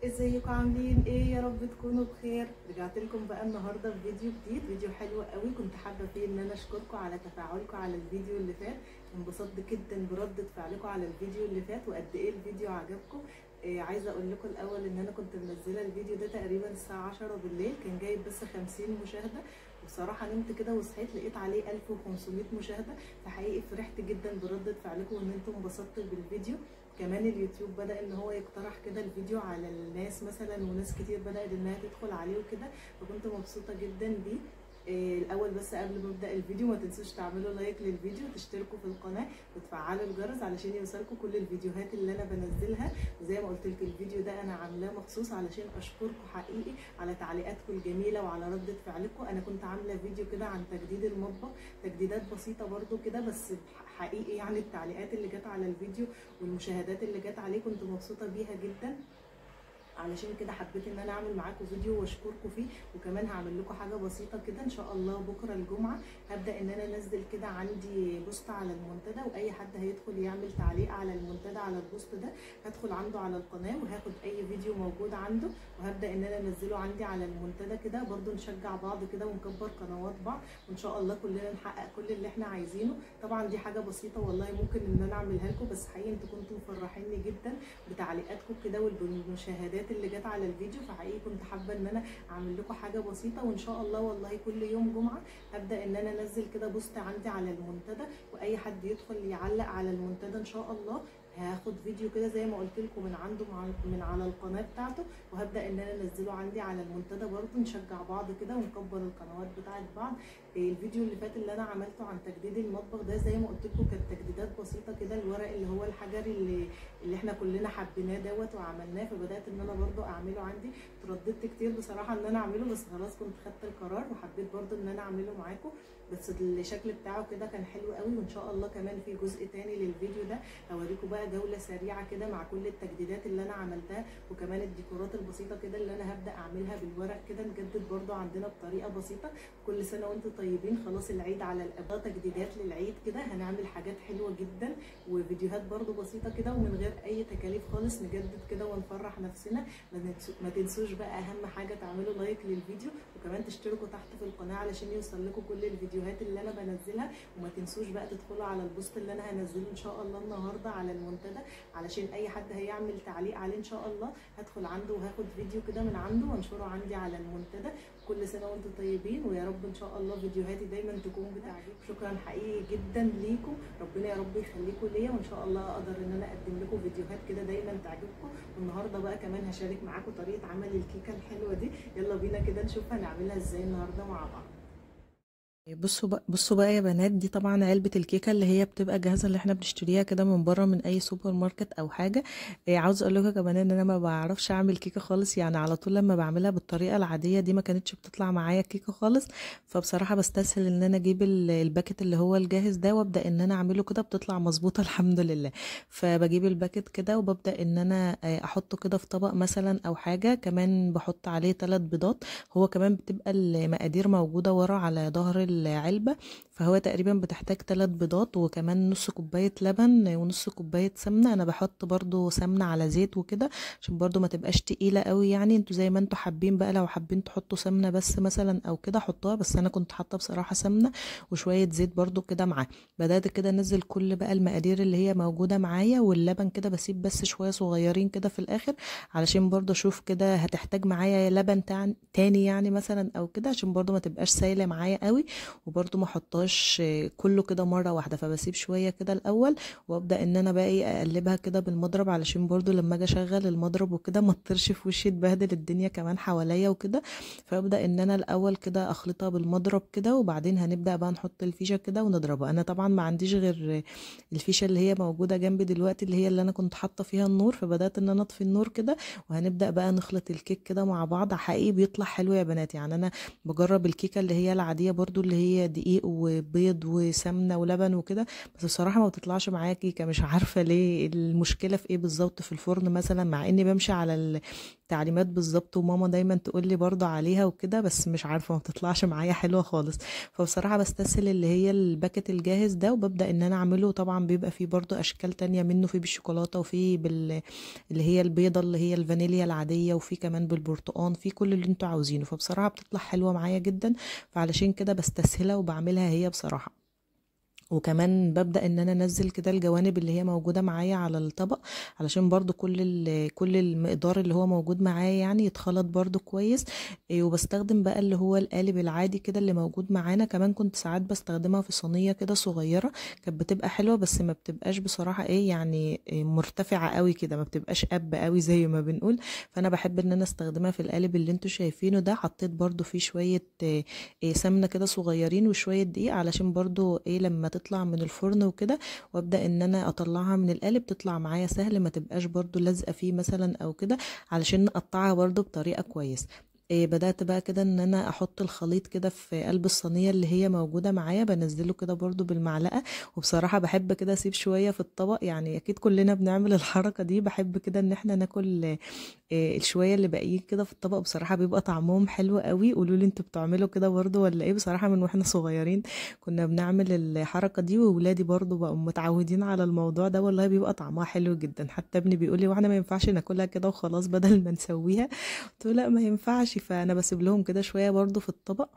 ازيكم عاملين ايه؟ يا رب تكونوا بخير. رجعت لكم بقى النهارده بفيديو جديد، فيديو حلو قوي. كنت حابه فيه ان انا اشكركم على تفاعلكم على الفيديو اللي فات. انبسطت جدا بردة فعلكم على الفيديو اللي فات وقد ايه الفيديو عجبكم. عايزه اقول لكم الاول ان انا كنت منزله الفيديو ده تقريبا الساعه 10 بالليل، كان جايب بس 50 مشاهده. وبصراحه نمت كده وصحيت لقيت عليه 1500 مشاهده. فحقيقي فرحت جدا بردة فعلكم وان انتم انبسطتوا بالفيديو. كمان اليوتيوب بدأ ان هو يقترح كده الفيديو على الناس مثلا، وناس كتير بدأت انها تدخل عليه وكده، فكنت مبسوطة جدا بيه. الاول بس قبل ما ابدا الفيديو ما تنسوش تعملوا لايك للفيديو، تشتركوا في القناه وتفعلوا الجرس علشان يوصلكم كل الفيديوهات اللي انا بنزلها. وزي ما قلت لكم الفيديو ده انا عاملاه مخصوص علشان اشكركم حقيقي على تعليقاتكم الجميله وعلى رده فعلكم. انا كنت عامله فيديو كده عن تجديد المطبخ، تجديدات بسيطه برده كده، بس حقيقي يعني التعليقات اللي جت على الفيديو والمشاهدات اللي جت عليه كنت مبسوطه بيها جدا. علشان كده حبيت ان انا اعمل معاكم فيديو واشكركم فيه. وكمان هعمل لكم حاجه بسيطه كده ان شاء الله بكره الجمعه، هبدا ان انا انزل كده عندي بوست على المنتدى، واي حد هيدخل يعمل تعليق على المنتدى على البوست ده هدخل عنده على القناه وهاخد اي فيديو موجود عنده وهبدا ان انا انزله عندي على المنتدى كده. برده نشجع بعض كده ونكبر قنوات بعض، وان شاء الله كلنا نحقق كل اللي احنا عايزينه. طبعا دي حاجه بسيطه والله ممكن ان انا اعملها لكم، بس حقيقي انتوا كنتوا مفرحيني جدا بتعليقاتكم كده والمشاهدات اللي جت على الفيديو. فحقيقي كنت حابه ان انا اعمل لكم حاجه بسيطه، وان شاء الله والله كل يوم جمعه هبدا ان انا انزل كده بوست عندي على المنتدى، واي حد يدخل يعلق على المنتدى ان شاء الله هاخد فيديو كده زي ما قلت لكم من عنده من على القناه بتاعته، وهبدا ان انا انزله عندي على المنتدى. برده نشجع بعض كده ونكبر القنوات بتاعت بعض. الفيديو اللي فات اللي انا عملته عن تجديد المطبخ ده زي ما قلت لكم كانت تجديدات بسيطه كده، الورق اللي هو الحجري اللي احنا كلنا حبيناه دوت وعملناه، فبدات ان انا برده اعمله عندي. اترددت كتير بصراحه ان انا اعمله، بس خلاص كنت خدت القرار وحبيت برده ان انا اعمله معاكم. بس الشكل بتاعه كده كان حلو قوي، وان شاء الله كمان في جزء تاني للفيديو ده هوريكم بقى جوله سريعه كده مع كل التجديدات اللي انا عملتها، وكمان الديكورات البسيطه كده اللي انا هبدا اعملها بالورق كده. نجدد برده عندنا بطريقه بسيطه. كل سنه وانتم طيبين، خلاص العيد على الابواب، تجديدات للعيد كده هنعمل حاجات حلوه جدا وفيديوهات برده بسيطه كده ومن غير اي تكاليف خالص، نجدد كده ونفرح نفسنا. ما تنسوش بقى اهم حاجه تعملوا لايك للفيديو، وكمان تشتركوا تحت في القناه علشان يوصل لكم كل الفيديوهات اللي انا بنزلها. وما تنسوش بقى تدخلوا على البوست اللي انا هنزله ان شاء الله النهارده على المنتدى، علشان اي حد هيعمل تعليق عليه ان شاء الله هدخل عنده وهاخد فيديو كده من عنده وانشره عندي على المنتدى. كل سنه وانتم طيبين، ويا رب ان شاء الله فيديوهاتي دايما تكون بتعجبكم. شكرا حقيقي جدا ليكم، ربنا يا رب يخليكم ليا، وان شاء الله اقدر ان انا اقدم لكم فيديوهات كده دايما تعجبكم. والنهارده بقى كمان هشارك معاكم طريقه عمل الكيكه الحلوه دي. يلا بينا كده نشوف هنعملها ازاي النهارده مع بعض. بصوا بقى يا بنات، دي طبعا علبة الكيكة اللي هي بتبقى جاهزة، اللي احنا بنشتريها كده من بره من اي سوبر ماركت او حاجة. عاوز اقول لكم يا بنات ان انا ما بعرفش اعمل كيكة خالص، يعني على طول لما بعملها بالطريقة العادية دي ما كانتش بتطلع معايا كيكة خالص. فبصراحة بستسهل ان انا اجيب الباكت اللي هو الجاهز ده وابدا ان انا اعمله كده، بتطلع مظبوطة الحمد لله. فبجيب الباكت كده وببدا ان انا احطه كده في طبق مثلا او حاجة. كمان بحط عليه 3 بيضات، هو كمان بتبقى المقادير موجودة ورا على ظهر العلبة. فهو تقريبا بتحتاج 3 بيضات وكمان نص كوباية لبن ونص كوباية سمنة. انا بحط برضو سمنة على زيت وكده عشان برضو ما تبقاش تقيلة قوي، يعني انتوا زي ما انتوا حابين بقى، لو حابين تحطوا سمنة بس مثلا او كده حطوها، بس انا كنت حاطة بصراحة سمنة وشوية زيت برضو كده معاه. بدأت كده انزل كل بقى المقادير اللي هي موجودة معايا، واللبن كده بسيب بس شوية صغيرين كده في الاخر علشان برضو اشوف كده هتحتاج معايا لبن تاني يعني مثلا او كده، عشان برضو ما تبقاش سايلة معايا قوي، وبرده ما احطهاش كله كده مره واحده. فبسيب شويه كده الاول وابدا ان انا بقى ايه اقلبها كده بالمضرب، علشان برده لما اجي اشغل المضرب وكده ما تطرش في وشي، تبهدل الدنيا كمان حواليا وكده. فابدا ان انا الاول كده اخلطها بالمضرب كده، وبعدين هنبدا بقى نحط الفيشه كده ونضربها. انا طبعا ما عنديش غير الفيشه اللي هي موجوده جنبي دلوقتي، اللي هي اللي انا كنت حاطه فيها النور، فبدات ان انا اطفي النور كده وهنبدا بقى نخلط الكيك كده مع بعض. حقيقي بيطلع حلو يا بنات، يعني انا بجرب الكيكه اللي هي العاديه برضو اللي هي دقيق وبيض وسمنه ولبن وكده، بس بصراحه ما بتطلعش معايا كيكه، مش عارفه ليه، المشكله في ايه بالظبط في الفرن مثلا، مع اني بمشي على التعليمات بالظبط وماما دايما تقول لي برضه عليها وكده، بس مش عارفه ما بتطلعش معايا حلوه خالص. فبصراحه بستسهل اللي هي الباكت الجاهز ده وببدا ان انا اعمله. طبعا بيبقى فيه برضه اشكال تانية منه، فيه بالشوكولاته وفيه اللي هي البيضه اللي هي الفانيليا العاديه، وفيه كمان بالبرتقال، فيه كل اللي انتوا عاوزينه. فبصراحه بتطلع حلوه معايا جدا، فعلشان كده بستسهلها وبعملها هي بصراحه. وكمان ببدأ ان انا انزل كده الجوانب اللي هي موجودة معايا على الطبق، علشان برضو كل المقدار اللي هو موجود معايا يعني يتخلط برضو كويس. وبستخدم بقى اللي هو القالب العادي كده اللي موجود معانا. كمان كنت ساعات بستخدمها في صينية كده صغيرة، كانت بتبقى حلوة، بس ما بتبقاش بصراحة ايه يعني مرتفعة قوي كده، ما بتبقاش قب قوي زي ما بنقول. فانا بحب ان انا استخدمها في القالب اللي انتوا شايفينه ده. حطيت برضو فيه شوية سمنة كده صغيرين وشوية دقيق، علشان برضو ايه لما تطلع من الفرن وكده وابدا ان انا اطلعها من القالب تطلع معايا سهل، ما تبقاش برضو لازقه فيه مثلا او كده، علشان نقطعها برضو بطريقه كويس. بدأت بقى كده ان انا احط الخليط كده في قلب الصينية اللي هي موجودة معايا، بنزله كده برضو بالمعلقة. وبصراحة بحب كده اسيب شوية في الطبق، يعني اكيد كلنا بنعمل الحركة دي، بحب كده ان احنا ناكل الشوية اللي باقيين كده في الطبق. بصراحة بيبقى طعمهم حلو قوي. قولوا لي انتوا بتعملوا كده برضو ولا ايه؟ بصراحة من واحنا صغيرين كنا بنعمل الحركة دي، وولادي برضو بقوا متعودين على الموضوع ده. والله بيبقى طعمها حلو جدا. حتى ابني بيقول لي واحنا ما ينفعش ناكلها كده وخلاص بدل ما نسويها؟ قلت له لا ما ينفعش. فانا بسيب لهم كده شويه برضو في الطبق.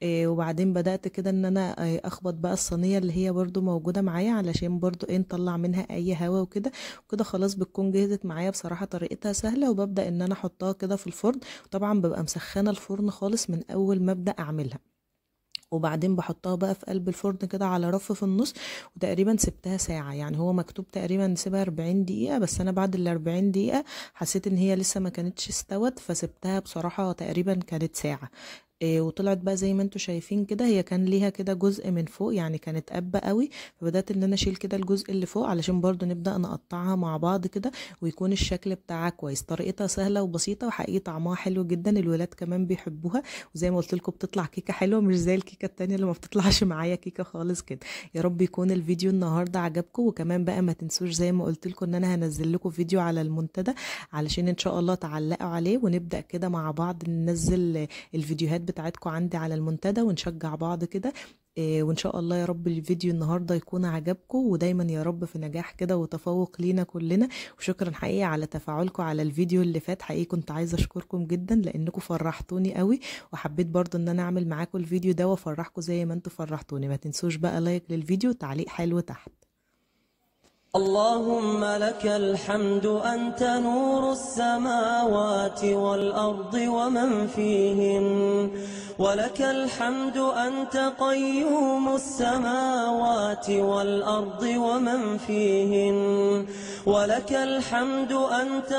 وبعدين بدأت كده ان انا اخبط بقى الصينيه اللي هي برضو موجوده معايا، علشان برضو ايه نطلع منها اي هوا وكده. وكده خلاص بتكون جهزت معايا. بصراحه طريقتها سهله، وببدأ ان انا احطها كده في الفرن. طبعا ببقى مسخنه الفرن خالص من اول ما ابدأ اعملها، وبعدين بحطها بقى في قلب الفرن كده على رف في النص. وتقريبا سبتها ساعة، يعني هو مكتوب تقريبا نسيبها 40 دقيقة، بس انا بعد ال 40 دقيقة حسيت ان هي لسه ما كانتش استوت، فسبتها بصراحة تقريبا كانت ساعة. وطلعت بقى زي ما انتوا شايفين كده. هي كان ليها كده جزء من فوق يعني كانت قابة قوي، فبدأت ان انا اشيل كده الجزء اللي فوق علشان برضو نبدأ نقطعها مع بعض كده ويكون الشكل بتاعها كويس. طريقتها سهلة وبسيطة، وحقيقي طعمها حلو جدا، الولاد كمان بيحبوها. وزي ما قلت لكم بتطلع كيكة حلوة، مش زي الكيكة التانية اللي ما بتطلعش معايا كيكة خالص كده. يا رب يكون الفيديو النهاردة عجبكم. وكمان بقى ما تنسوش زي ما قلت لكم ان انا هنزل لكم فيديو على المنتدى، علشان ان شاء الله تعلقوا عليه، ونبدأ كده مع بعض ننزل الفيديوهات بتاعتكم عندي على المنتدى ونشجع بعض كده. وان شاء الله يا رب الفيديو النهارده يكون عجبكم، ودايما يا رب في نجاح كده وتفوق لينا كلنا. وشكرا حقيقي على تفاعلكم على الفيديو اللي فات. حقيقي كنت عايزه اشكركم جدا لانكم فرحتوني قوي، وحبيت برضو ان انا اعمل معاكم الفيديو ده وافرحكم زي ما انتم فرحتوني. ما تنسوش بقى لايك للفيديو وتعليق حلو تحت. اللهم لك الحمد أنت نور السماوات والأرض ومن فيهن، ولك الحمد أنت قيوم السماوات والأرض ومن فيهن، ولك الحمد أنت